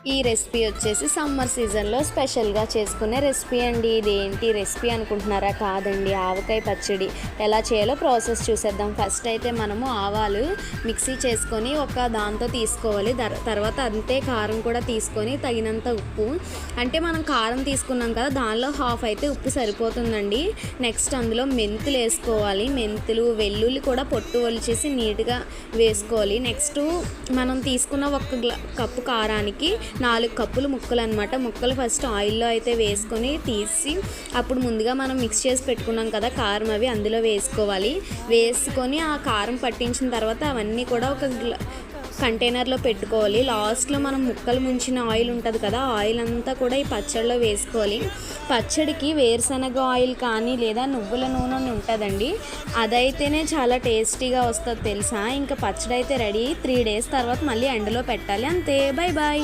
ఈ రెసిపీ వచ్చేసి సమ్మర్ సీజన్లో స్పెషల్గా చేసుకునే రెసిపీ అండి. ఇదేంటి రెసిపీ అనుకుంటున్నారా? కాదండి, ఆవకాయ పచ్చడి ఎలా చేయాలో ప్రాసెస్ చూసేద్దాం. ఫస్ట్ అయితే మనము ఆవాలు మిక్సీ చేసుకొని ఒక దాంతో తీసుకోవాలి. తర్వాత అంతే కారం కూడా తీసుకొని తగినంత ఉప్పు, అంటే మనం కారం తీసుకున్నాం కదా దానిలో హాఫ్ అయితే ఉప్పు సరిపోతుందండి. నెక్స్ట్ అందులో మెంతులు వేసుకోవాలి. మెంతులు, వెల్లుల్లి కూడా పొట్టు ఒలిచేసి నీట్గా వేసుకోవాలి. నెక్స్ట్ మనం తీసుకున్న ఒక కప్పు కారానికి 4 కప్పులు ముక్కలు అనమాట. ముక్కలు ఫస్ట్ ఆయిల్లో అయితే వేసుకొని తీసి అప్పుడు ముందుగా మనం మిక్స్ చేసి పెట్టుకున్నాం కదా కారం, అవి అందులో వేసుకోవాలి. వేసుకొని ఆ కారం పట్టించిన తర్వాత అవన్నీ కూడా ఒక కంటైనర్లో పెట్టుకోవాలి. లాస్ట్లో మనం ముక్కలు ముంచిన ఆయిల్ ఉంటుంది కదా, ఆయిల్ అంతా కూడా ఈ పచ్చడిలో వేసుకోవాలి. పచ్చడికి వేరుశనగ ఆయిల్ కానీ లేదా నువ్వుల నూనె ఉంటుందండి, అదైతేనే చాలా టేస్టీగా వస్తుంది తెలుసా. ఇంకా పచ్చడి అయితే రెడీ. 3 days తర్వాత మళ్ళీ ఎండలో పెట్టాలి. అంతే, బై బాయ్.